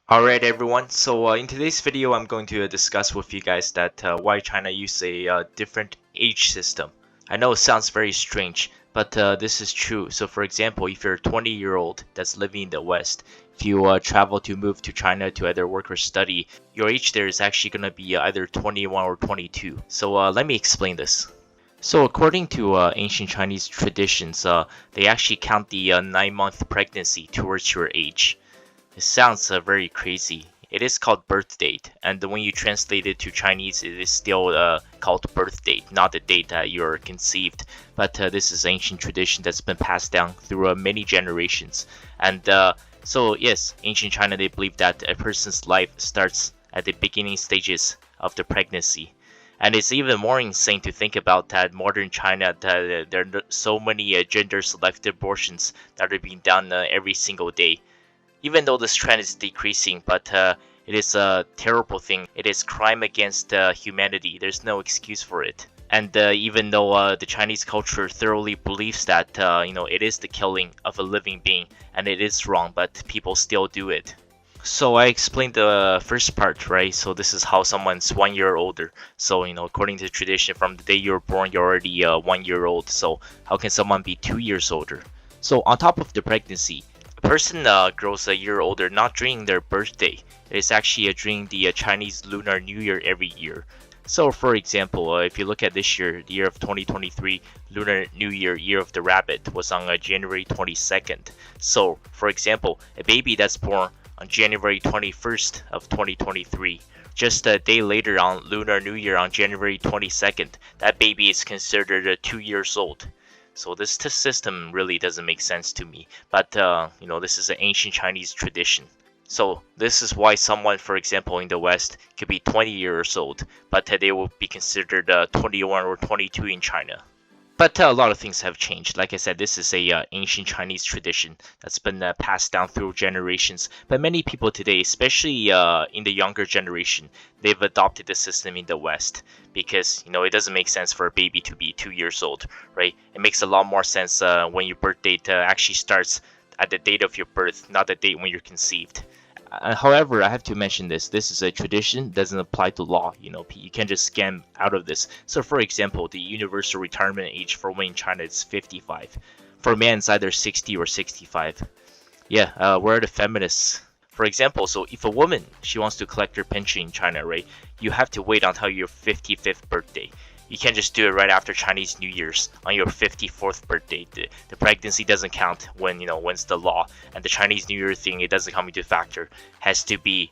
Alright everyone, so in today's video I'm going to discuss with you guys that why China uses a different age system. I know it sounds very strange, but this is true. So for example, if you're a 20-year-old that's living in the West, if you travel to move to China to either work or study, your age there is actually going to be either 21 or 22. So let me explain this. So according to ancient Chinese traditions, they actually count the 9-month pregnancy towards your age. It sounds very crazy. It is called birth date, and when you translate it to Chinese, it is still called birth date, not the date that you're conceived. But this is ancient tradition that's been passed down through many generations. And so, yes, ancient China, they believe that a person's life starts at the beginning stages of the pregnancy. And it's even more insane to think about that modern China, that there are so many gender-selective abortions that are being done every single day. Even though this trend is decreasing, but it is a terrible thing. It is crime against humanity. There's no excuse for it. And even though the Chinese culture thoroughly believes that it is the killing of a living being and it is wrong, but people still do it. So I explained the first part, right? So this is how someone's 1 year older. So according to tradition, from the day you're born, you're already 1 year old. So how can someone be 2 years older? So on top of the pregnancy, a person grows a year older not during their birthday. It is actually during the Chinese Lunar New Year every year. So, for example, if you look at this year, the year of 2023, Lunar New Year, Year of the Rabbit, was on January 22nd. So, for example, a baby that's born on January 21st of 2023, just a day later on Lunar New Year on January 22nd, that baby is considered 2 years old. So this system really doesn't make sense to me, but this is an ancient Chinese tradition. So this is why someone, for example, in the West could be 20 years old, but they will be considered 21 or 22 in China. But a lot of things have changed. Like I said, this is a ancient Chinese tradition that's been passed down through generations. But many people today, especially in the younger generation, they've adopted the system in the West because it doesn't make sense for a baby to be 2 years old, right? It makes a lot more sense when your birth date actually starts at the date of your birth, not the date when you're conceived. However, I have to mention this. This is a tradition, doesn't apply to law. You can't just scam out of this. So, for example, the universal retirement age for women in China is 55. For men, it's either 60 or 65. Yeah, where are the feminists? For example, so if a woman, she wants to collect her pension in China, right? You have to wait until your 55th birthday. You can't just do it right after Chinese New Year's on your 54th birthday. The pregnancy doesn't count when's the law, and the Chinese New Year thing, it doesn't come into factor. Has to be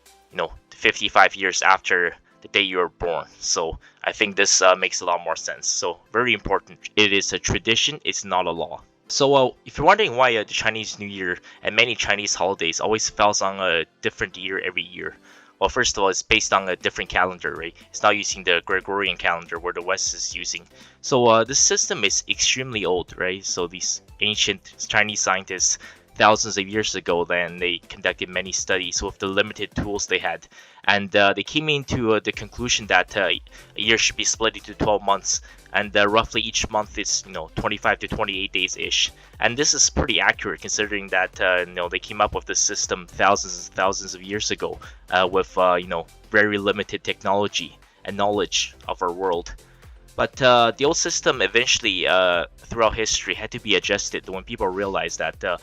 55 years after the day you were born. So I think this makes a lot more sense. So very important. It is a tradition. It's not a law. So if you're wondering why the Chinese New Year and many Chinese holidays always falls on a different year every year. Well, first of all, it's based on a different calendar, right? It's not using the Gregorian calendar where the West is using. So this system is extremely old, right? So these ancient Chinese scientists, thousands of years ago, then they conducted many studies with the limited tools they had, and they came into the conclusion that a year should be split into 12 months, and roughly each month is 25 to 28 days ish. And this is pretty accurate considering that they came up with the system thousands and thousands of years ago with very limited technology and knowledge of our world. But the old system eventually, throughout history, had to be adjusted when people realized that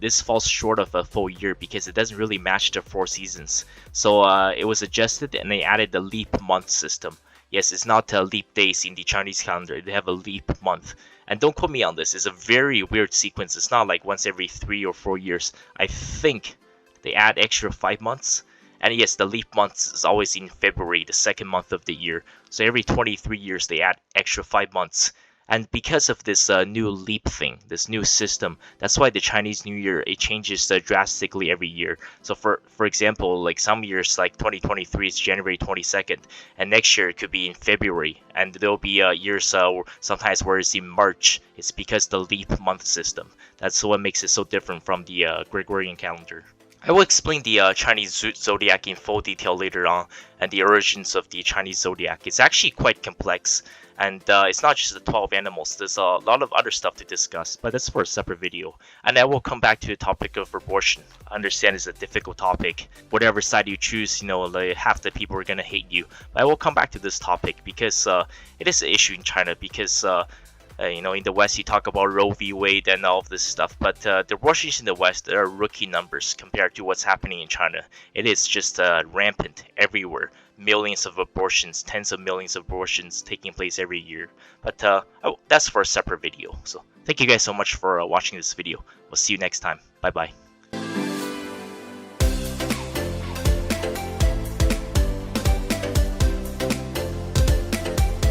this falls short of a full year because it doesn't really match the 4 seasons. So it was adjusted and they added the leap month system. Yes, it's not leap days in the Chinese calendar. They have a leap month. And don't quote me on this. It's a very weird sequence. It's not like once every 3 or 4 years. I think they add extra 5 months. And yes, the leap month is always in February, the second month of the year. So every 23 years, they add extra 5 months. And because of this new leap thing, this new system, that's why the Chinese New Year, it changes drastically every year. So for example, like some years, like 2023 is January 22nd, and next year it could be in February, and there'll be years sometimes where it's in March. It's because the leap month system. That's what makes it so different from the Gregorian calendar. I will explain the Chinese zodiac in full detail later on, and the origins of the Chinese zodiac. It's actually quite complex, and it's not just the 12 animals. There's a lot of other stuff to discuss, but that's for a separate video. And I will come back to the topic of abortion. I understand it's a difficult topic. Whatever side you choose, you know, like, half the people are gonna hate you. But I will come back to this topic because it is an issue in China. Because you know, in the West, you talk about Roe v. Wade and all of this stuff, but the abortions in the West, there are rookie numbers compared to what's happening in China. It is just rampant everywhere. Millions of abortions, tens of millions of abortions taking place every year. But that's for a separate video. So thank you guys so much for watching this video. We'll see you next time. Bye bye.